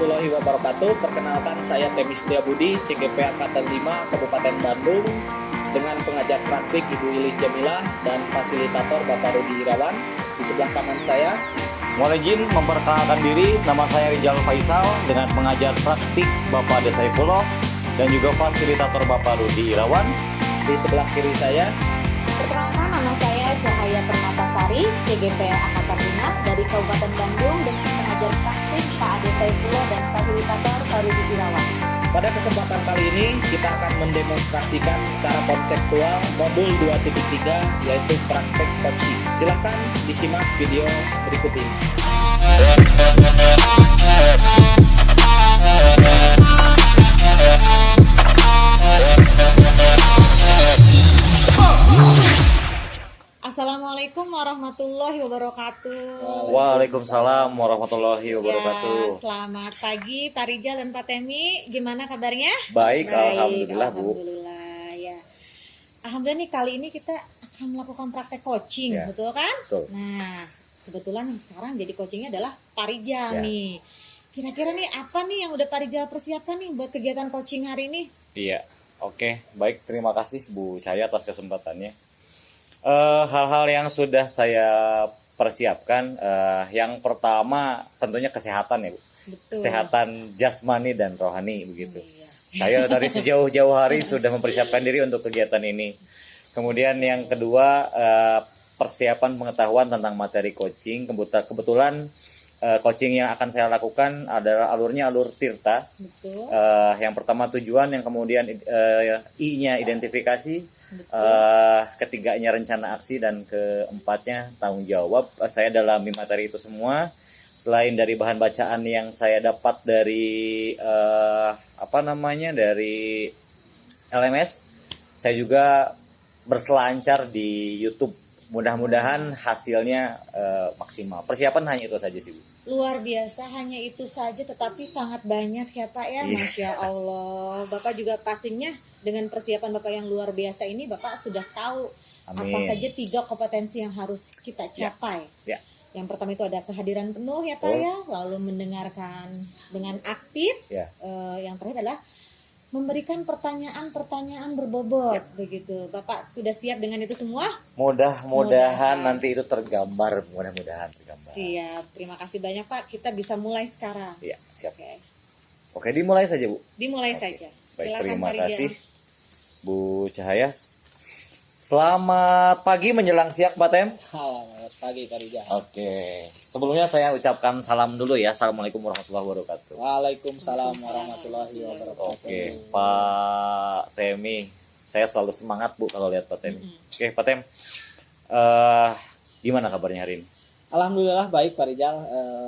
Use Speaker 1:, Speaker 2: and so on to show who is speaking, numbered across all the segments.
Speaker 1: warahmatullahi wabarakatuh. Perkenalkan saya Temi Setiabudi, CGP Angkatan 5 Kabupaten Bandung, dengan pengajar praktik Ibu Ilis Jamilah dan fasilitator Bapak Rudi Irawan. Di sebelah kanan saya,
Speaker 2: mohon izin memperkenalkan diri, nama saya Rijal Faisal dengan pengajar praktik Bapak Ade Saifullah dan juga fasilitator Bapak Rudi Irawan.
Speaker 1: Di sebelah kiri saya,
Speaker 3: perkenalkan nama saya Cahaya Permatasari, CGP Angkatan 5 dari Kabupaten Bandung dengan pengajar praktik Pak Ade Saifullah dan fasilitator Pak Rudi Irawan.
Speaker 1: pada kesempatan kali ini kita akan mendemonstrasikan secara konseptual modul 2.3 yaitu praktek coaching. Silakan disimak video berikut ini.
Speaker 3: Assalamualaikum warahmatullahi wabarakatuh.
Speaker 2: Waalaikumsalam warahmatullahi wabarakatuh.
Speaker 3: Ya, selamat pagi Pak Rijal dan Pak Temi. Gimana kabarnya?
Speaker 2: Baik, alhamdulillah Bu.
Speaker 3: Alhamdulillah ya. Alhamdulillah nih kali ini kita akan melakukan praktek coaching,
Speaker 2: Ya,
Speaker 3: betul kan?
Speaker 2: betul.
Speaker 3: Nah, kebetulan yang sekarang jadi coachingnya adalah Pak Rijal
Speaker 2: Ya.
Speaker 3: nih. Kira-kira nih apa nih yang udah Pak Rijal persiapkan nih buat kegiatan coaching hari ini?
Speaker 2: Iya, oke, baik, terima kasih Bu Cahaya atas kesempatannya. Hal-hal yang sudah saya persiapkan, yang pertama tentunya kesehatan ya Bu.
Speaker 3: Betul.
Speaker 2: Kesehatan jasmani dan rohani begitu.
Speaker 3: Iya.
Speaker 2: Saya dari sejauh-jauh hari sudah mempersiapkan diri untuk kegiatan ini. Kemudian yang kedua, persiapan pengetahuan tentang materi coaching. Kebetulan coaching yang akan saya lakukan adalah alurnya alur Tirta.
Speaker 3: Betul.
Speaker 2: Yang pertama tujuan, yang kemudian I-nya identifikasi, ketiganya rencana aksi, dan keempatnya tanggung jawab. Saya dalami materi itu semua. Selain dari bahan bacaan yang saya dapat dari dari LMS, saya juga berselancar di YouTube. Mudah-mudahan hasilnya maksimal. Persiapan hanya itu saja sih Bu.
Speaker 3: Luar biasa, hanya itu saja tetapi sangat banyak ya Pak ya.
Speaker 2: Iya.
Speaker 3: Masya Allah. Bapak juga pastinya dengan persiapan Bapak yang luar biasa ini, Bapak sudah tahu apa
Speaker 2: Amin.
Speaker 3: saja 3 kompetensi yang harus kita capai.
Speaker 2: Ya.
Speaker 3: Yang pertama itu ada kehadiran penuh ya Pak
Speaker 2: Oh.
Speaker 3: ya, lalu mendengarkan dengan aktif.
Speaker 2: Ya.
Speaker 3: Yang terakhir adalah memberikan pertanyaan-pertanyaan berbobot begitu. Bapak sudah siap dengan itu semua?
Speaker 2: Mudah-mudahan nanti itu tergambar. Mudah-mudahan tergambar.
Speaker 3: Siap. Terima kasih banyak Pak. Kita bisa mulai sekarang.
Speaker 2: Iya, siap.
Speaker 3: Oke.
Speaker 2: Oke, dimulai saja Bu.
Speaker 3: Dimulai
Speaker 2: Oke.
Speaker 3: saja.
Speaker 2: Baik,
Speaker 3: Silakan,
Speaker 2: terima
Speaker 3: Pak Rijal.
Speaker 2: kasih Bu Cahaya. Selamat pagi menjelang siang Pak Tem.
Speaker 1: selamat pagi Pak Rijal.
Speaker 2: Oke, sebelumnya saya ucapkan salam dulu ya. Assalamualaikum warahmatullahi wabarakatuh.
Speaker 1: Waalaikumsalam warahmatullahi wabarakatuh.
Speaker 2: Oke, Pak Temi, saya selalu semangat Bu kalau lihat Pak Temi. Oke, Pak Tem, gimana kabarnya hari ini?
Speaker 1: Alhamdulillah baik Pak Rijal,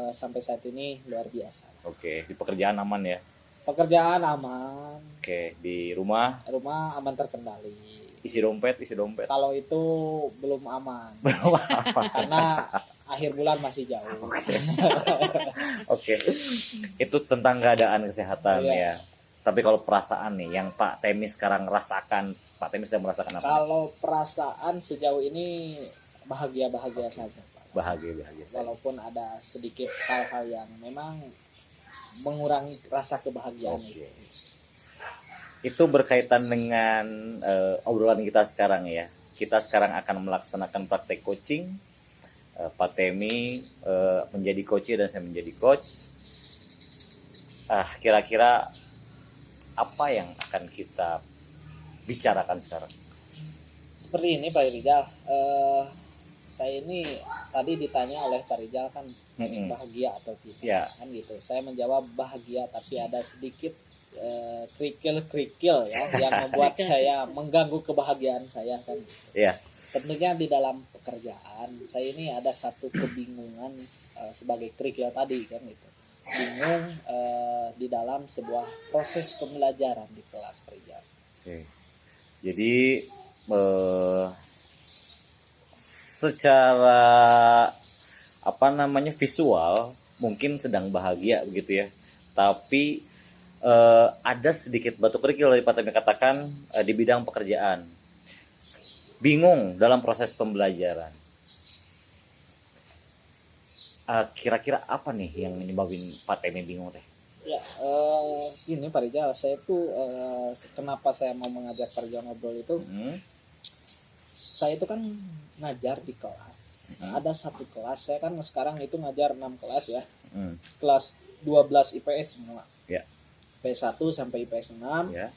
Speaker 1: sampai saat ini luar biasa.
Speaker 2: Oke, di pekerjaan aman ya.
Speaker 1: Pekerjaan aman,
Speaker 2: Oke, di rumah
Speaker 1: rumah aman terkendali.
Speaker 2: isi dompet.
Speaker 1: Kalau itu belum aman,
Speaker 2: Belum apa.
Speaker 1: karena akhir bulan masih jauh.
Speaker 2: Oke, itu tentang keadaan kesehatan
Speaker 1: Iya.
Speaker 2: ya. Tapi kalau perasaan nih, yang Pak Temi sekarang rasakan, Pak Temi sedang merasakan apa?
Speaker 1: Kalau perasaan sejauh ini bahagia-bahagia saja, Pak.
Speaker 2: Bahagia saja.
Speaker 1: Walaupun ada sedikit hal-hal yang memang mengurangi rasa kebahagiaan
Speaker 2: Oke.
Speaker 1: itu.
Speaker 2: Itu berkaitan dengan obrolan kita sekarang ya. Kita sekarang akan melaksanakan praktek coaching. Pak Temi menjadi coach dan saya menjadi coach. Kira-kira apa yang akan kita bicarakan sekarang?
Speaker 1: Seperti ini Pak Rijal, saya ini tadi ditanya oleh Pak Rijal kan bahagia atau tidak,
Speaker 2: Ya.
Speaker 1: kan gitu. Saya menjawab bahagia, tapi ada sedikit kerikil ya yang membuat saya mengganggu kebahagiaan saya kan.
Speaker 2: Ya,
Speaker 1: Tentunya di dalam pekerjaan saya ini ada satu kebingungan sebagai kerikil tadi kan gitu. Bingung di dalam sebuah proses pembelajaran di kelas Pak Rijal.
Speaker 2: oke. Jadi secara visual mungkin sedang bahagia begitu ya. Tapi ada sedikit batu kerikil dari Pak Temi katakan di bidang pekerjaan. Bingung dalam proses pembelajaran. Kira-kira apa nih yang menyebabkan Pak Temi bingung teh?
Speaker 1: Ya, gini Pak Rizal, saya tuh kenapa saya mau mengajak Parja ngobrol itu, saya itu kan ngajar di kelas. Ada satu kelas, saya kan sekarang itu ngajar 6 kelas ya. Kelas 12 IPS semua.
Speaker 2: Ya.
Speaker 1: IPS 1 sampai IPS 6.
Speaker 2: Ya.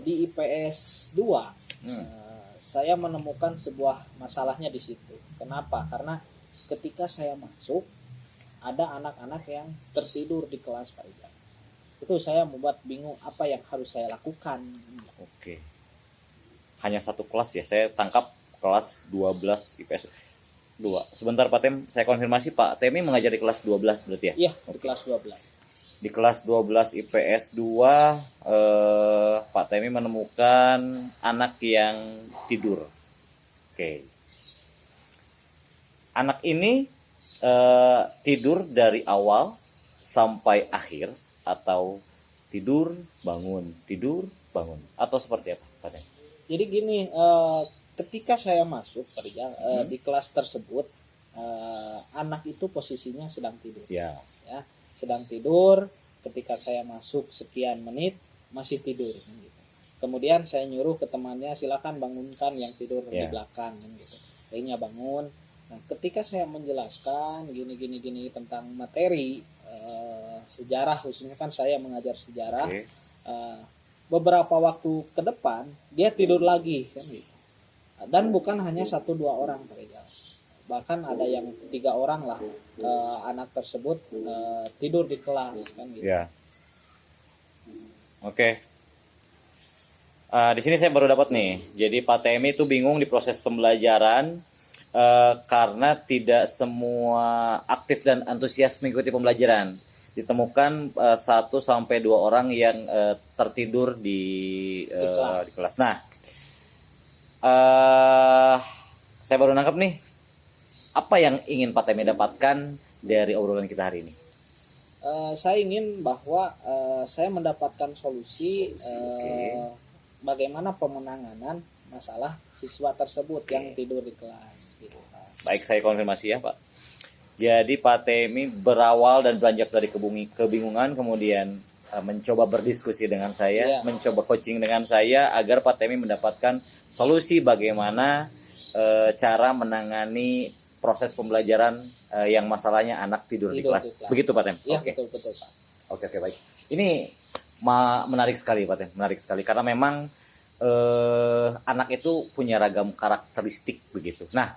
Speaker 1: Di IPS 2 saya menemukan sebuah masalahnya di situ. Kenapa? Karena ketika saya masuk ada anak-anak yang tertidur di kelas Pak Rizal. Itu saya membuat bingung apa yang harus saya lakukan.
Speaker 2: Oke. Hanya satu kelas ya. Saya tangkap kelas 12 IPS 2. Sebentar Pak Tem, saya konfirmasi Pak Temi mengajar di kelas 12 berarti ya?
Speaker 1: Iya, di kelas 12.
Speaker 2: Di kelas 12 IPS 2 Pak Temi menemukan anak yang tidur. Oke. Anak ini tidur dari awal sampai akhir atau tidur bangun atau seperti apa Pak Temi?
Speaker 1: Jadi gini, ketika saya masuk di kelas tersebut, anak itu posisinya sedang tidur.
Speaker 2: Ya.
Speaker 1: Ya, sedang tidur. Ketika saya masuk sekian menit masih tidur gitu. Kemudian saya nyuruh ke temannya, silakan bangunkan yang tidur di belakang gitu. Akhirnya bangun. Nah, ketika saya menjelaskan gini tentang materi sejarah, khususnya kan saya mengajar sejarah, beberapa waktu ke depan dia tidur lagi kan gitu. Dan bukan hanya 1-2 orang bahkan ada yang 3 orang lah anak tersebut tidur di kelas kan gitu.
Speaker 2: Ya. Oke. Di sini saya baru dapat nih. Jadi Pak Temi itu bingung di proses pembelajaran karena tidak semua aktif dan antusias mengikuti pembelajaran. Ditemukan 1-2 orang yang tertidur di kelas. Nah, saya baru nangkep nih. Apa yang ingin Pak Temi dapatkan dari obrolan kita hari ini?
Speaker 1: Saya ingin bahwa saya mendapatkan solusi bagaimana pemenanganan masalah siswa tersebut yang tidur di kelas gitu.
Speaker 2: Baik, saya konfirmasi ya Pak. Jadi Pak Temi berawal dan beranjak dari kebingungan, kemudian mencoba berdiskusi dengan saya, mencoba coaching dengan saya agar Pak Temi mendapatkan solusi bagaimana cara menangani proses pembelajaran yang masalahnya anak tidur di kelas. Begitu Pak Temi?
Speaker 1: Iya, betul Pak.
Speaker 2: Oke, baik. Ini menarik sekali Pak Temi, menarik sekali karena memang anak itu punya ragam karakteristik begitu. Nah,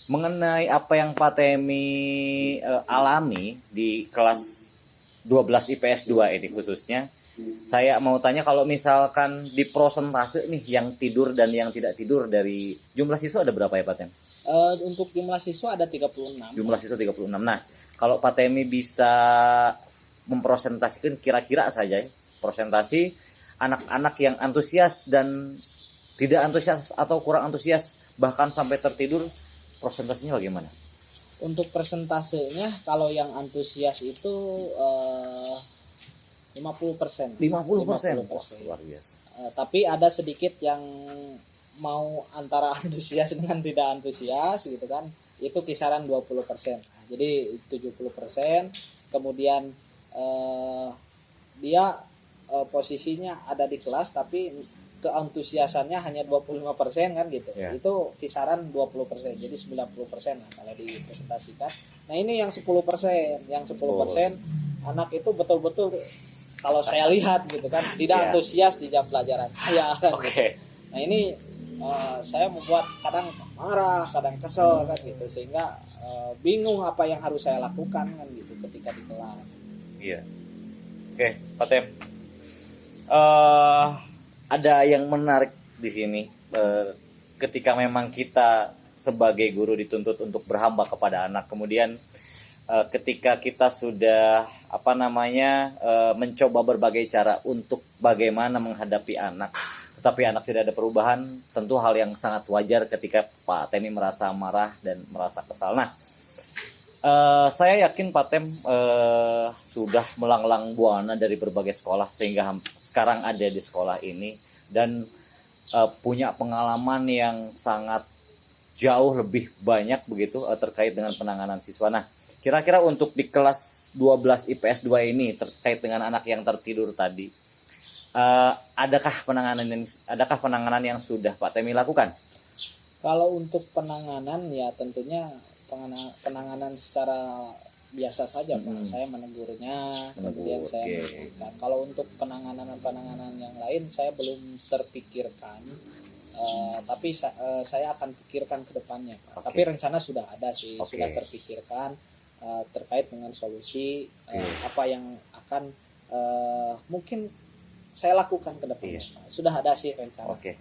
Speaker 2: mengenai apa yang Pak Temi alami di kelas 12 IPS 2 ini khususnya, saya mau tanya kalau misalkan di prosentase nih yang tidur dan yang tidak tidur dari jumlah siswa ada berapa ya Pak Temi?
Speaker 1: Untuk jumlah siswa ada 36.
Speaker 2: Jumlah siswa 36. Nah, kalau Pak Temi bisa mempresentasikan kira-kira saja ya, presentasi anak-anak yang antusias dan tidak antusias atau kurang antusias bahkan sampai tertidur, presentasinya bagaimana?
Speaker 1: Untuk presentasenya kalau yang antusias itu 50%.
Speaker 2: 50%. Luar biasa.
Speaker 1: Tapi ada sedikit yang mau antara antusias dengan tidak antusias gitu kan. Itu kisaran 20%. Jadi 70%. Kemudian dia posisinya ada di kelas tapi keantusiasannya hanya 25% kan gitu. Itu kisaran 20%. Jadi 90% lah kalau dipresentasikan. Nah, ini yang 10%. Yang 10% anak itu betul-betul kalau saya lihat gitu kan tidak antusias di jam pelajaran saya. Nah, ini saya membuat kadang marah, kadang kesel kan gitu sehingga bingung apa yang harus saya lakukan kan gitu ketika di kelas.
Speaker 2: Iya. Oke, Pak Tem. Ada yang menarik di sini ketika memang kita sebagai guru dituntut untuk berhamba kepada anak, kemudian ketika kita sudah mencoba berbagai cara untuk bagaimana menghadapi anak, tetapi anak tidak ada perubahan, tentu hal yang sangat wajar ketika Pak Temi merasa marah dan merasa kesal. Nah, saya yakin Pak Tem sudah melanglang buana dari berbagai sekolah sehingga sekarang ada di sekolah ini dan punya pengalaman yang sangat jauh lebih banyak begitu terkait dengan penanganan siswa. Nah, Kira-kira untuk di kelas 12 IPS 2 ini terkait dengan anak yang tertidur tadi, adakah penanganan yang sudah Pak Temi lakukan?
Speaker 1: Kalau untuk penanganan ya tentunya penanganan secara biasa saja Pak. Saya menegurnya, kemudian saya
Speaker 2: oke.
Speaker 1: menegurkan. Kalau untuk penanganan yang lain saya belum terpikirkan. Tapi saya akan pikirkan ke depannya Pak.
Speaker 2: Oke.
Speaker 1: Tapi rencana sudah ada sih,
Speaker 2: Oke.
Speaker 1: sudah terpikirkan terkait dengan solusi
Speaker 2: Oke.
Speaker 1: apa yang akan mungkin saya lakukan ke depannya
Speaker 2: Iya.
Speaker 1: Pak. Sudah ada sih rencana.
Speaker 2: Oke.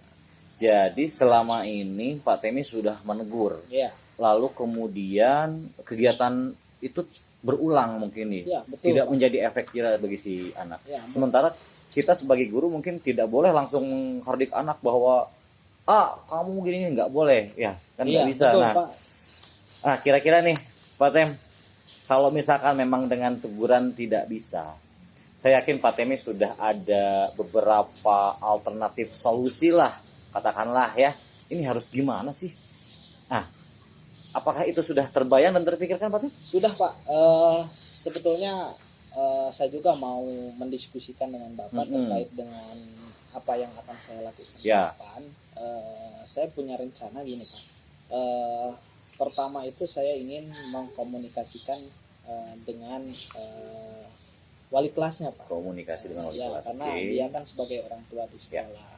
Speaker 2: Jadi selama ini Pak Temi sudah menegur,
Speaker 1: Iya.
Speaker 2: lalu kemudian kegiatan itu berulang mungkin nih,
Speaker 1: Iya, betul,
Speaker 2: tidak
Speaker 1: Pak.
Speaker 2: menjadi efek jerah bagi si anak.
Speaker 1: Iya,
Speaker 2: Sementara kita sebagai guru mungkin tidak boleh langsung menghardik anak bahwa kamu gini nggak boleh, ya kan nggak
Speaker 1: Iya,
Speaker 2: bisa.
Speaker 1: betul,
Speaker 2: Nah,
Speaker 1: Pak.
Speaker 2: kira-kira nih Pak Tem, kalau misalkan memang dengan teguran tidak bisa, saya yakin Pak Temi sudah ada beberapa alternatif solusi lah, katakanlah ya, ini harus gimana sih? Apakah itu sudah terbayang dan terpikirkan Pak Tem?
Speaker 1: Sudah Pak. Sebetulnya saya juga mau mendiskusikan dengan Bapak terkait dengan apa yang akan saya lakukan ke
Speaker 2: Ya.
Speaker 1: depan. Saya punya rencana gini Pak. Pertama itu saya ingin mengkomunikasikan dengan wali kelasnya Pak.
Speaker 2: Komunikasi dengan wali
Speaker 1: Ya,
Speaker 2: kelas.
Speaker 1: karena
Speaker 2: Oke.
Speaker 1: dia kan sebagai orang tua di sekolah.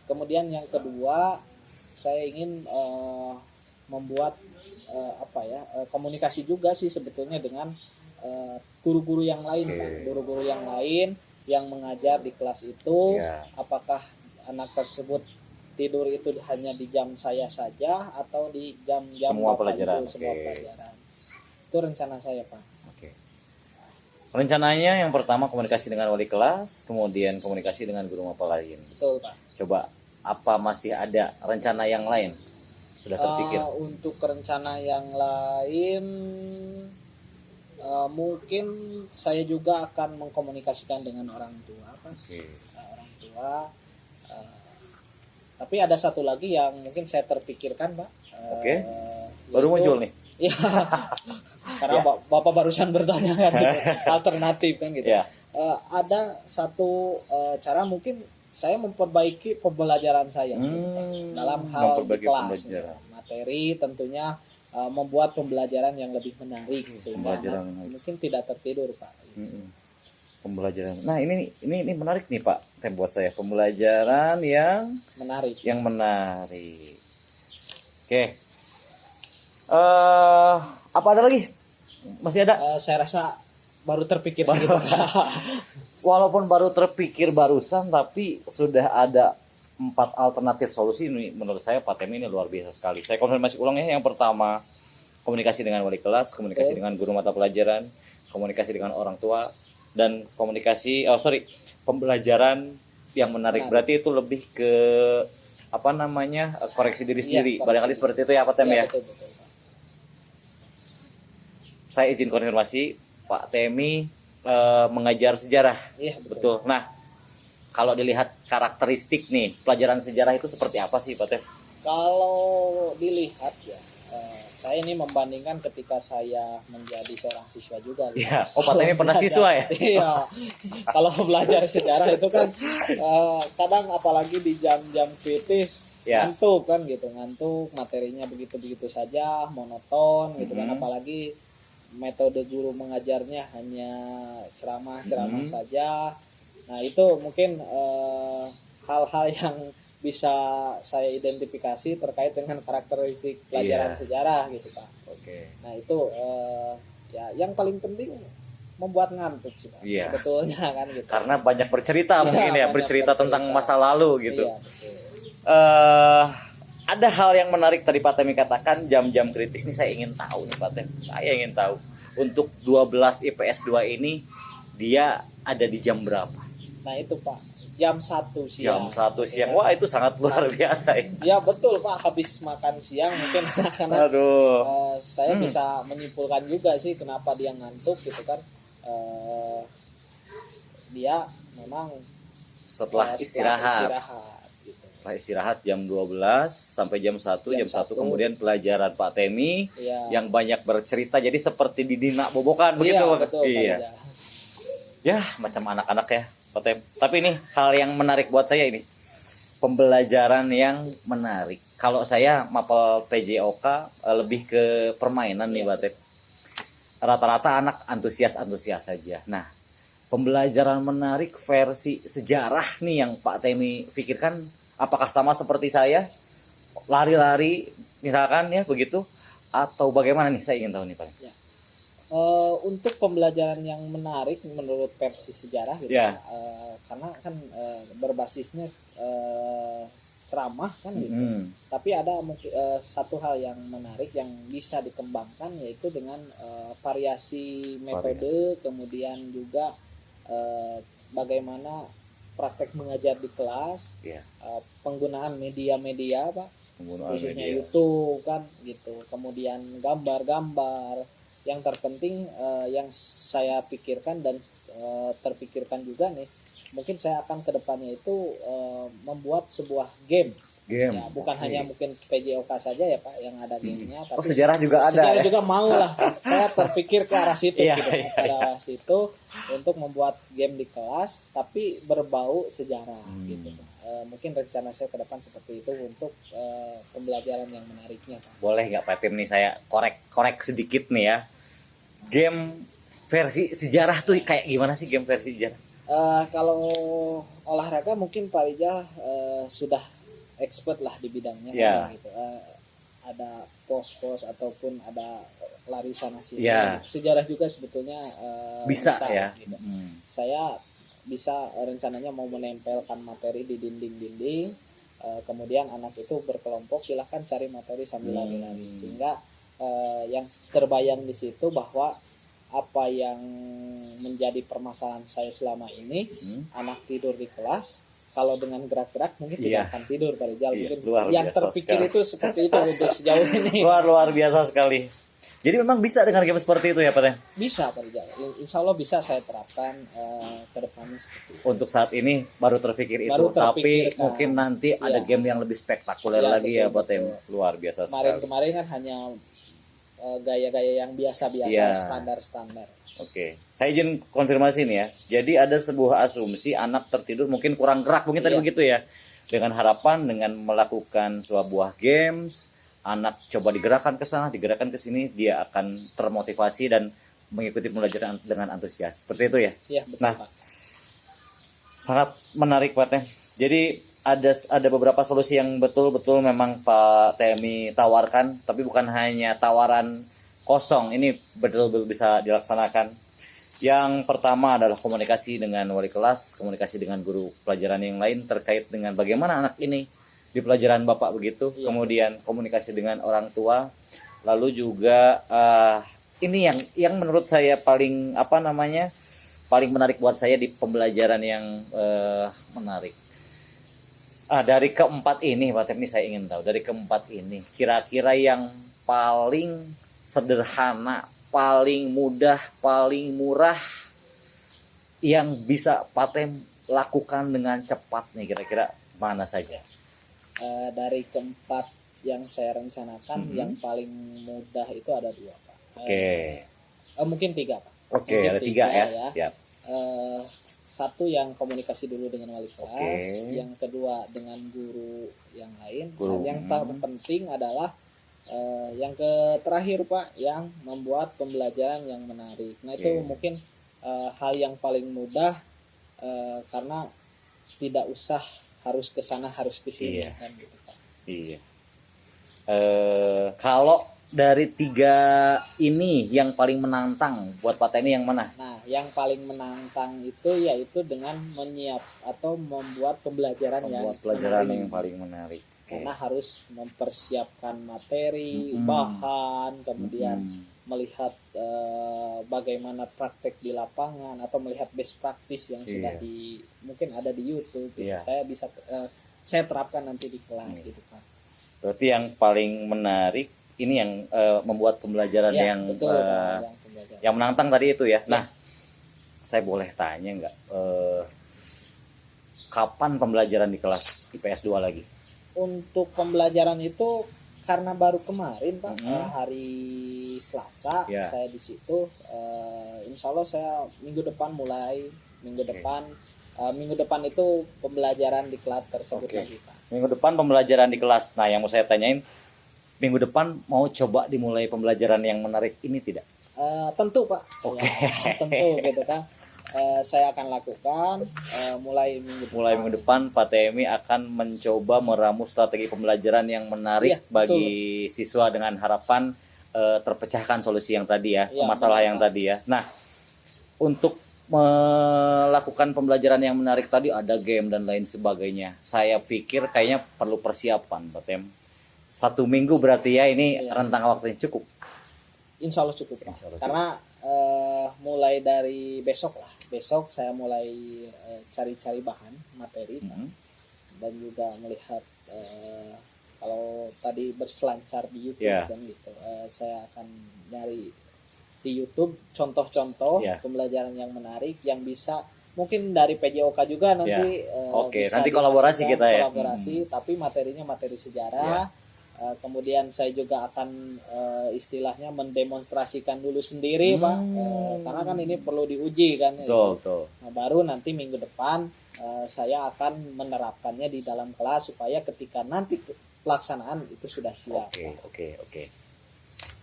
Speaker 1: Kemudian yang kedua, saya ingin membuat komunikasi juga sih sebetulnya dengan guru-guru yang lain,
Speaker 2: Oke.
Speaker 1: Pak. Guru-guru yang lain yang mengajar di kelas itu,
Speaker 2: Ya.
Speaker 1: apakah anak tersebut tidur itu hanya di jam saya saja atau di jam-jam
Speaker 2: Semua
Speaker 1: Bapak
Speaker 2: pelajaran,
Speaker 1: Ibu, semua
Speaker 2: oke.
Speaker 1: pelajaran. Itu rencana saya Pak.
Speaker 2: Oke. Rencananya yang pertama komunikasi dengan wali kelas, kemudian komunikasi dengan guru mapel lain.
Speaker 1: Betul Pak.
Speaker 2: Coba apa masih ada rencana yang lain? Sudah terpikir?
Speaker 1: Untuk rencana yang lain mungkin saya juga akan mengkomunikasikan dengan orang tua Pak.
Speaker 2: Oke.
Speaker 1: Orang tua tapi ada satu lagi yang mungkin saya terpikirkan Pak.
Speaker 2: Oke. Baru
Speaker 1: yaitu-
Speaker 2: muncul nih.
Speaker 1: Iya. Karena
Speaker 2: Ya.
Speaker 1: Bapak barusan bertanya kan gitu, alternatif kan gitu.
Speaker 2: Ya.
Speaker 1: Ada satu cara mungkin saya memperbaiki pembelajaran saya gitu, Pak. Dalam hal di
Speaker 2: memperbaiki
Speaker 1: kelas
Speaker 2: pembelajaran.
Speaker 1: gitu. Materi tentunya membuat pembelajaran yang lebih menarik sehingga
Speaker 2: Pembelajaran
Speaker 1: anak
Speaker 2: menarik.
Speaker 1: mungkin tidak tertidur Pak.
Speaker 2: Pembelajaran. Nah, ini menarik nih Pak. Tem buat saya pembelajaran yang
Speaker 1: Menarik.
Speaker 2: menarik. Oke. Apa ada lagi? Masih ada?
Speaker 1: Saya rasa baru terpikir segitu.
Speaker 2: Walaupun baru terpikir barusan, tapi sudah ada 4 alternatif solusi. Ini menurut saya Pak Temi ini luar biasa sekali. Saya konfirmasi ulang ya. Yang pertama, komunikasi dengan wali kelas, komunikasi dengan guru mata pelajaran, komunikasi dengan orang tua, dan pembelajaran yang menarik. Berarti itu lebih ke koreksi diri
Speaker 1: Iya,
Speaker 2: sendiri.
Speaker 1: koreksi.
Speaker 2: Barangkali seperti itu ya Pak Temi
Speaker 1: Iya,
Speaker 2: ya.
Speaker 1: betul, betul, Pak.
Speaker 2: Saya izin konfirmasi, Pak Temi mengajar sejarah.
Speaker 1: Iya, betul.
Speaker 2: Betul. Nah, kalau dilihat karakteristik nih, pelajaran sejarah itu seperti apa sih Pak Tem?
Speaker 1: Kalau dilihat ya, saya ini membandingkan ketika saya menjadi seorang siswa juga. Gitu.
Speaker 2: Iya. Oh, Pak Temi pernah siswa ya?
Speaker 1: Iya. Kalau belajar sejarah itu kan kadang apalagi di jam-jam kritis
Speaker 2: Ya.
Speaker 1: ngantuk kan gitu, ngantuk, materinya begitu-begitu saja, monoton gitu kan, apalagi metode guru mengajarnya hanya ceramah-ceramah saja. Nah, itu mungkin hal-hal yang bisa saya identifikasi terkait dengan karakteristik pelajaran
Speaker 2: Iya.
Speaker 1: sejarah gitu Pak.
Speaker 2: Oke.
Speaker 1: Nah, itu ya yang paling penting membuat ngantuk sih Pak.
Speaker 2: Iya.
Speaker 1: Sebetulnya kan gitu.
Speaker 2: Karena banyak bercerita mungkin ya,
Speaker 1: banyak
Speaker 2: bercerita tentang
Speaker 1: bercerita.
Speaker 2: masa lalu gitu.
Speaker 1: Iya, betul.
Speaker 2: Ada hal yang menarik tadi Pak Temi katakan, jam-jam kritis ini saya ingin tahu nih Pak Tem. Saya ingin tahu untuk 12 IPS 2 ini dia ada di jam berapa?
Speaker 1: Nah, itu Pak, jam 1
Speaker 2: Jam
Speaker 1: siang.
Speaker 2: 1 siang. Wah, itu sangat luar biasa ya.
Speaker 1: Ya betul Pak, habis makan siang mungkin anak-anak
Speaker 2: Aduh.
Speaker 1: saya bisa menyimpulkan juga sih kenapa dia ngantuk gitu kan. Dia memang
Speaker 2: Setelah istirahat.
Speaker 1: gitu.
Speaker 2: Setelah istirahat jam 12 sampai jam 1
Speaker 1: Jam
Speaker 2: jam 1
Speaker 1: 1.
Speaker 2: kemudian pelajaran Pak Temi
Speaker 1: Iya.
Speaker 2: yang banyak bercerita. Jadi seperti di Dina Bobokan begitu.
Speaker 1: Iya, betul, Pak
Speaker 2: Iya.
Speaker 1: Rijal.
Speaker 2: Ya, macam anak-anak ya, Pak Tem. Tapi ini hal yang menarik buat saya ini. Pembelajaran yang menarik. Kalau saya mapel PJOK lebih ke permainan nih, Pak Tem. Rata-rata anak antusias saja. Nah, pembelajaran menarik versi sejarah nih yang Pak Temi pikirkan, apakah sama seperti saya? Lari-lari misalkan ya begitu, atau bagaimana nih? Saya ingin tahu nih, Pak.
Speaker 1: Ya. Untuk pembelajaran yang menarik menurut versi sejarah gitu,
Speaker 2: Ya.
Speaker 1: karena kan berbasisnya ceramah kan gitu. Tapi ada mungkin satu hal yang menarik yang bisa dikembangkan, yaitu dengan variasi metode, kemudian juga bagaimana praktek mengajar di kelas,
Speaker 2: Ya.
Speaker 1: penggunaan media-media Pak,
Speaker 2: Penggunaan
Speaker 1: khususnya
Speaker 2: media.
Speaker 1: YouTube kan gitu, kemudian gambar-gambar. Yang terpenting yang saya pikirkan dan terpikirkan juga nih, mungkin saya akan kedepannya itu membuat sebuah game.
Speaker 2: Game.
Speaker 1: Ya, bukan
Speaker 2: Oke.
Speaker 1: hanya mungkin PJOK saja ya Pak yang ada gamenya,
Speaker 2: Oh,
Speaker 1: tapi
Speaker 2: sejarah juga ada.
Speaker 1: sejarah
Speaker 2: ya?
Speaker 1: juga mau lah. Saya terpikir ke arah situ
Speaker 2: Iya,
Speaker 1: gitu,
Speaker 2: iya,
Speaker 1: ke arah situ untuk membuat game di kelas tapi berbau sejarah gitu. Mungkin rencana saya ke depan seperti itu untuk pembelajaran yang menariknya Pak.
Speaker 2: Boleh nggak Pak Tim nih saya korek sedikit nih ya. Game versi sejarah tuh kayak gimana sih game versi sejarah?
Speaker 1: Kalau olahraga mungkin Pak Rija sudah expert lah di bidangnya
Speaker 2: Ya.
Speaker 1: gitu. Ada pos-pos ataupun ada lari sana sini.
Speaker 2: Ya.
Speaker 1: Sejarah juga sebetulnya
Speaker 2: Bisa ya.
Speaker 1: gitu. Saya bisa rencananya mau menempelkan materi di dinding-dinding, kemudian anak itu berkelompok silahkan cari materi sambil lari-lari, sehingga yang terbayang di situ bahwa apa yang menjadi permasalahan saya selama ini, anak tidur di kelas, kalau dengan gerak-gerak mungkin
Speaker 2: Iya.
Speaker 1: tidak akan tidur Pak Rijal.
Speaker 2: Iya,
Speaker 1: Mungkin
Speaker 2: luar
Speaker 1: yang
Speaker 2: biasa
Speaker 1: terpikir
Speaker 2: sekali.
Speaker 1: itu seperti itu untuk sejauh ini.
Speaker 2: Luar biasa sekali. Jadi memang bisa dengan game seperti itu ya Pak Tim?
Speaker 1: Bisa Pak Rijal, insya Allah bisa saya terapkan ke depannya seperti itu.
Speaker 2: Untuk saat ini baru terpikir itu,
Speaker 1: Baru
Speaker 2: tapi
Speaker 1: terpikirkan.
Speaker 2: mungkin nanti ada
Speaker 1: Iya.
Speaker 2: game yang lebih spektakuler
Speaker 1: Iya,
Speaker 2: lagi ya
Speaker 1: betul,
Speaker 2: Pak Tim.
Speaker 1: betul.
Speaker 2: Luar biasa sekali.
Speaker 1: Kemarin kan hanya gaya-gaya yang biasa-biasa,
Speaker 2: Iya.
Speaker 1: standar-standar.
Speaker 2: Oke, saya izin konfirmasi nih ya. Jadi ada sebuah asumsi anak tertidur mungkin kurang gerak, mungkin tadi
Speaker 1: Iya.
Speaker 2: begitu ya. Dengan harapan dengan melakukan sebuah games, anak coba digerakkan ke sana, digerakkan ke sini, dia akan termotivasi dan mengikuti pembelajaran dengan antusias. Seperti itu ya.
Speaker 1: Iya betul
Speaker 2: Nah,
Speaker 1: Pak.
Speaker 2: Sangat menarik Pak Teh. Jadi ada beberapa solusi yang betul-betul memang Pak Temi tawarkan, tapi bukan hanya tawaran kosong. Ini betul-betul bisa dilaksanakan. Yang pertama adalah komunikasi dengan wali kelas, komunikasi dengan guru pelajaran yang lain terkait dengan bagaimana anak ini di pelajaran Bapak begitu.
Speaker 1: Iya.
Speaker 2: Kemudian komunikasi dengan orang tua. Lalu juga ini yang menurut saya paling paling menarik buat saya di pembelajaran yang menarik. Dari keempat ini, Pak Temi, saya ingin tahu dari keempat ini kira-kira yang paling sederhana, paling mudah, paling murah yang bisa Pak Tem lakukan dengan cepat nih, kira-kira mana saja?
Speaker 1: Dari keempat yang saya rencanakan, yang paling mudah itu ada 2 Pak.
Speaker 2: Oke.
Speaker 1: Mungkin 3 Pak.
Speaker 2: Oke,
Speaker 1: Mungkin
Speaker 2: ada 3 ya.
Speaker 1: ya.
Speaker 2: Siap.
Speaker 1: Satu yang komunikasi dulu dengan wali kelas,
Speaker 2: Oke.
Speaker 1: yang kedua dengan guru yang lain,
Speaker 2: Guru,
Speaker 1: dan yang terpenting adalah yang terakhir Pak, yang membuat pembelajaran yang menarik. Nah itu
Speaker 2: Oke.
Speaker 1: mungkin hal yang paling mudah, karena tidak usah harus ke sana harus ke sini
Speaker 2: Iya.
Speaker 1: kan gitu Pak.
Speaker 2: Iya. Kalau dari 3 ini yang paling menantang buat Pak Temi yang mana?
Speaker 1: Nah, yang paling menantang itu yaitu dengan membuat pembelajaran
Speaker 2: Membuat pelajaran
Speaker 1: menarik.
Speaker 2: yang paling menarik. Oke.
Speaker 1: Karena harus mempersiapkan materi,
Speaker 2: Mm-mm.
Speaker 1: bahan, kemudian melihat bagaimana praktek di lapangan atau melihat best practice yang sudah
Speaker 2: Iya.
Speaker 1: mungkin ada di YouTube. Gitu.
Speaker 2: Iya.
Speaker 1: Saya terapkan nanti di kelas gitu Pak.
Speaker 2: Berarti yang paling menarik ini yang membuat pembelajaran
Speaker 1: Ya,
Speaker 2: yang
Speaker 1: betul, Pak, yang pembelajaran.
Speaker 2: yang menantang tadi itu ya. Nah, saya boleh tanya nggak? kapan pembelajaran di kelas IPS 2 lagi?
Speaker 1: Untuk pembelajaran itu karena baru kemarin Pak, hari Selasa
Speaker 2: Ya.
Speaker 1: saya di situ. Insya Allah saya minggu depan mulai minggu depan itu pembelajaran di kelas tersebut
Speaker 2: Oke.
Speaker 1: lagi Pak.
Speaker 2: Minggu depan pembelajaran di kelas. Nah, yang mau saya tanyain, minggu depan mau coba dimulai pembelajaran yang menarik ini tidak?
Speaker 1: Tentu Pak.
Speaker 2: Oke.
Speaker 1: Ya, tentu gitu kan. Saya akan lakukan mulai minggu depan.
Speaker 2: Mulai minggu depan Pak Temi akan mencoba meramu strategi pembelajaran yang menarik
Speaker 1: Iya,
Speaker 2: bagi siswa dengan harapan terpecahkan solusi yang tadi ya,
Speaker 1: Iya,
Speaker 2: masalah
Speaker 1: benar,
Speaker 2: yang
Speaker 1: Pak.
Speaker 2: tadi ya. Nah, untuk melakukan pembelajaran yang menarik tadi ada game dan lain sebagainya. Saya pikir kayaknya perlu persiapan Pak Tem. 1 minggu berarti ya, ini
Speaker 1: Iya.
Speaker 2: rentang waktunya cukup.
Speaker 1: Insya Allah cukup Pak.
Speaker 2: Insya Allah
Speaker 1: Karena mulai dari besok saya mulai cari-cari bahan materi Pak. Dan juga melihat kalau tadi berselancar di YouTube
Speaker 2: Ya.
Speaker 1: kan gitu, saya akan nyari di YouTube contoh-contoh
Speaker 2: Ya.
Speaker 1: pembelajaran yang menarik yang bisa mungkin dari PJOK juga nanti
Speaker 2: Oke,
Speaker 1: bisa
Speaker 2: nanti kolaborasi
Speaker 1: dimasukkan,
Speaker 2: kita ya.
Speaker 1: kolaborasi, tapi materinya materi sejarah. Kemudian saya juga akan istilahnya mendemonstrasikan dulu sendiri Pak. Karena kan ini perlu diuji kan.
Speaker 2: Betul.
Speaker 1: Nah, baru nanti minggu depan saya akan menerapkannya di dalam kelas supaya ketika nanti pelaksanaan itu sudah siap.
Speaker 2: Oke.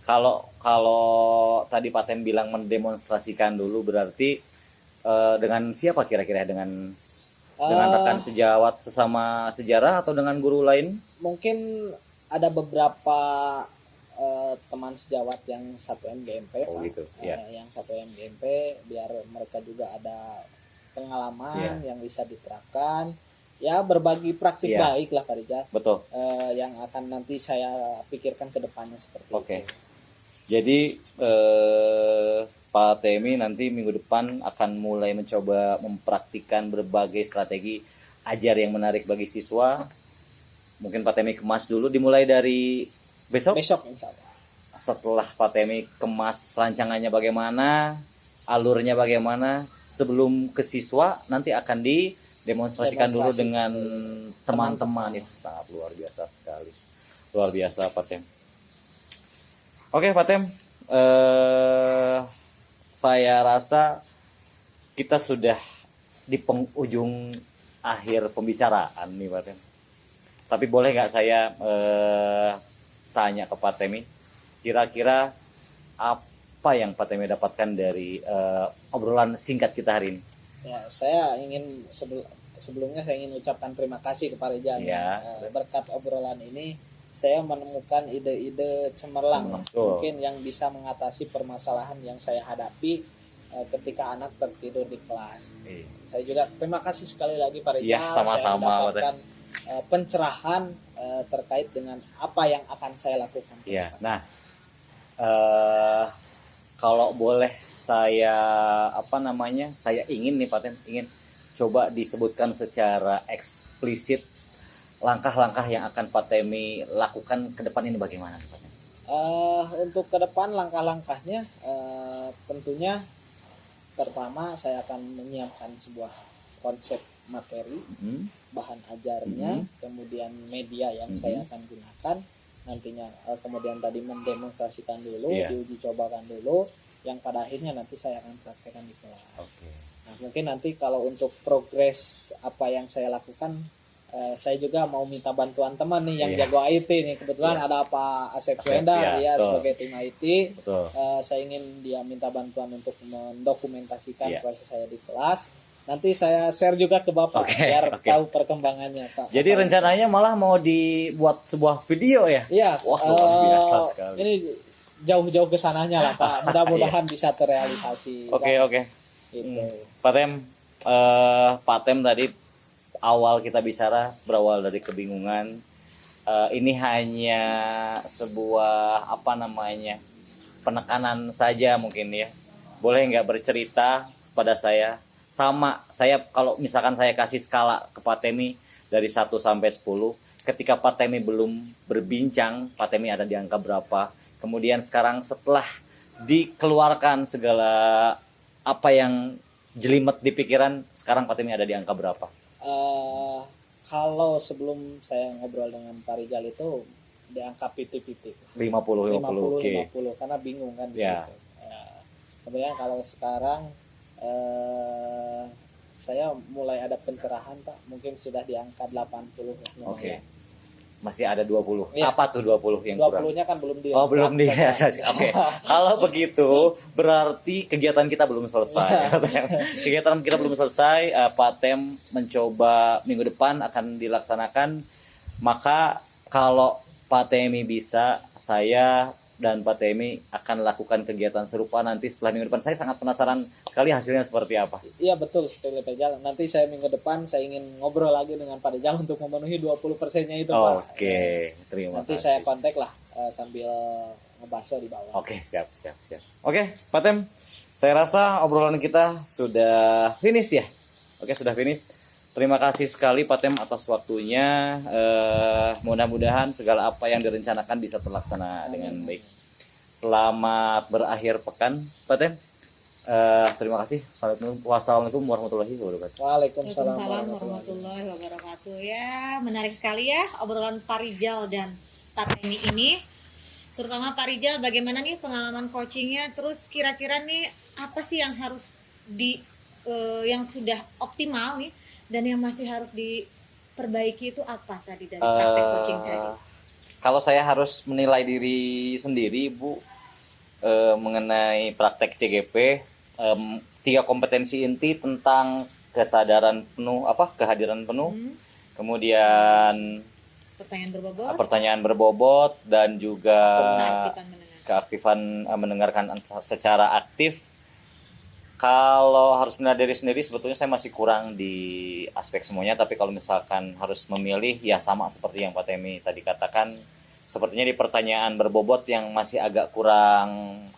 Speaker 2: Kalau tadi Pak Tem bilang mendemonstrasikan dulu, berarti dengan siapa kira-kira, dengan rekan sejawat sesama sejarah atau dengan guru lain?
Speaker 1: Mungkin ada beberapa teman sejawat yang 1 MGMP
Speaker 2: Oh,
Speaker 1: Pak.
Speaker 2: gitu, ya.
Speaker 1: Yang 1 MGMP biar mereka juga ada pengalaman yang bisa diterapkan. Ya, berbagi praktik
Speaker 2: Ya.
Speaker 1: baik lah Pak Rijal.
Speaker 2: Betul.
Speaker 1: Yang akan nanti saya pikirkan ke depannya seperti
Speaker 2: Oke.
Speaker 1: itu.
Speaker 2: Jadi Pak Temi nanti minggu depan akan mulai mencoba mempraktikkan berbagai strategi ajar yang menarik bagi siswa. Mungkin Pak Temi kemas dulu, dimulai dari besok.
Speaker 1: Besok insya Allah.
Speaker 2: Setelah Pak Temi kemas rancangannya bagaimana, alurnya bagaimana, sebelum ke siswa nanti akan didemonstrasikan dulu
Speaker 1: Demonstrasi.
Speaker 2: dengan teman-teman. Ya, sangat luar biasa sekali. Luar biasa Pak Tem. Oke Pak Tem, saya rasa kita sudah di penghujung akhir pembicaraan nih Pak Tem. Tapi boleh nggak saya tanya ke Pak Temi, kira-kira apa yang Pak Temi dapatkan dari obrolan singkat kita hari ini?
Speaker 1: Ya, saya ingin sebelumnya saya ingin ucapkan terima kasih kepada Rijal.
Speaker 2: Ya.
Speaker 1: Berkat obrolan ini saya menemukan ide-ide cemerlang
Speaker 2: Betul.
Speaker 1: mungkin yang bisa mengatasi permasalahan yang saya hadapi ketika anak tertidur di kelas. Saya juga terima kasih sekali lagi Pak Rijal.
Speaker 2: Iya, sama-sama,
Speaker 1: Saya
Speaker 2: Pak
Speaker 1: mendapatkan pencerahan terkait dengan apa yang akan saya lakukan.
Speaker 2: Iya. Nah, kalau boleh saya saya ingin nih Pak Tem, ingin coba disebutkan secara eksplisit langkah-langkah yang akan Pak Temi lakukan ke depan ini bagaimana Pak Tem?
Speaker 1: Untuk ke depan langkah-langkahnya tentunya pertama saya akan menyiapkan sebuah konsep materi, bahan ajarnya, kemudian media yang saya akan gunakan nantinya, kemudian tadi mendemonstrasikan dulu, diuji cobakan dulu, yang pada akhirnya nanti saya akan praktekkan di kelas. Nah, mungkin nanti kalau untuk progres apa yang saya lakukan, saya juga mau minta bantuan teman nih yang jago IT nih. Kebetulan ada Pak Asep Wenda sebagai tim IT. Saya ingin dia minta bantuan untuk mendokumentasikan proses saya di kelas. Nanti saya share juga ke Bapak biar tahu perkembangannya Pak.
Speaker 2: Jadi rencananya malah mau dibuat sebuah video ya?
Speaker 1: Iya.
Speaker 2: Wah, luar biasa sekali.
Speaker 1: Ini jauh-jauh ke sananya lah Pak. Mudah-mudahan bisa terrealisasi.
Speaker 2: Oke.
Speaker 1: Gitu.
Speaker 2: Pak Tem tadi awal kita bicara berawal dari kebingungan. Ini hanya sebuah penekanan saja mungkin ya. Boleh nggak bercerita pada saya? Sama saya, kalau misalkan saya kasih skala ke Pak Temi dari 1 sampai 10, ketika Pak Temi belum berbincang, Pak Temi ada di angka berapa? Kemudian sekarang setelah dikeluarkan segala apa yang jelimet di pikiran, sekarang Pak Temi ada di angka berapa?
Speaker 1: Kalau sebelum saya ngobrol dengan Pak Rizal itu di angka 50-50.
Speaker 2: 50-50, oke.
Speaker 1: 50-50 karena bingung kan di
Speaker 2: Ya.
Speaker 1: situ. Kemudian kalau sekarang saya mulai ada pencerahan Pak, mungkin sudah di angka 80 lumayan.
Speaker 2: Oke. Masih ada 20.
Speaker 1: Iya.
Speaker 2: Apa tuh 20 yang kurang?
Speaker 1: 20-nya kan belum di.
Speaker 2: Oh, belum di. Oke. Kalau begitu berarti kegiatan kita belum selesai. Kegiatan kita belum selesai. Pak Tem mencoba minggu depan akan dilaksanakan. Maka kalau Pak Temi bisa, saya dan Pak Temi akan lakukan kegiatan serupa nanti setelah minggu depan. Saya sangat penasaran sekali hasilnya seperti apa.
Speaker 1: Iya betul sekali Pak Rizal. Nanti saya minggu depan saya ingin ngobrol lagi dengan Pak Rizal untuk memenuhi 20%-nya itu Pak.
Speaker 2: Oke, terima
Speaker 1: Nanti
Speaker 2: kasih.
Speaker 1: saya kontak lah sambil ngebahas di bawah.
Speaker 2: Oke, siap. Oke, Pak Tem, saya rasa obrolan kita sudah finish ya. Oke, sudah finish. Terima kasih sekali Pak Tem atas waktunya. Mudah-mudahan segala apa yang direncanakan bisa terlaksana dengan baik. Selamat berakhir pekan, Pak Tem. Terima kasih. Wassalamualaikum warahmatullahi wabarakatuh.
Speaker 1: Waalaikumsalam
Speaker 3: Waalaikumsalam warahmatullahi wabarakatuh. Ya, menarik sekali ya obrolan Pak Rizal dan Pak Temi ini. Terutama Pak Rizal, bagaimana nih pengalaman coachingnya? Terus kira-kira nih apa sih yang harus yang sudah optimal nih dan yang masih harus diperbaiki itu apa tadi dari praktek coaching tadi?
Speaker 2: Kalau saya harus menilai diri sendiri, Bu, mengenai praktek CGP, 3 kompetensi inti tentang kesadaran penuh, kehadiran penuh, kemudian pertanyaan berbobot dan juga keaktifan mendengarkan secara aktif. Kalau harus menilai diri sendiri sebetulnya saya masih kurang di aspek semuanya, tapi kalau misalkan harus memilih ya sama seperti yang Pak Temi tadi katakan, sepertinya di pertanyaan berbobot yang masih agak kurang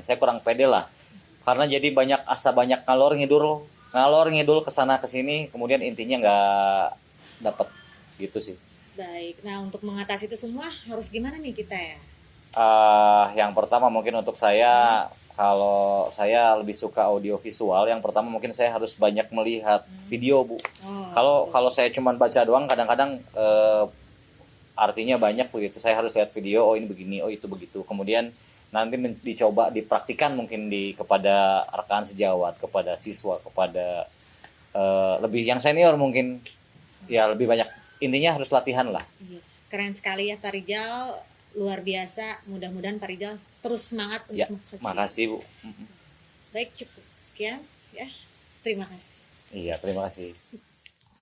Speaker 2: saya kurang pede lah, karena jadi banyak ngalor ngidul kesana kesini, kemudian intinya nggak dapat gitu sih.
Speaker 3: Baik, nah untuk mengatasi itu semua harus gimana nih kita ya?
Speaker 2: Yang pertama mungkin untuk saya, kalau saya lebih suka audio visual, yang pertama mungkin saya harus banyak melihat video, Bu. Kalau saya cuma baca doang, kadang-kadang artinya banyak begitu. Saya harus lihat video, oh ini begini, oh itu begitu. Kemudian nanti dicoba dipraktikan mungkin kepada rekan sejawat, kepada siswa, kepada lebih yang senior mungkin, ya lebih banyak. Intinya harus latihan lah.
Speaker 3: Iya. Keren sekali ya Pak Rizal, luar biasa. Mudah-mudahan Pak Rizal terus semangat untuk
Speaker 2: Ya, makasih Bu.
Speaker 3: Baik, cukup sekian ya. Terima kasih.
Speaker 2: Iya, terima kasih.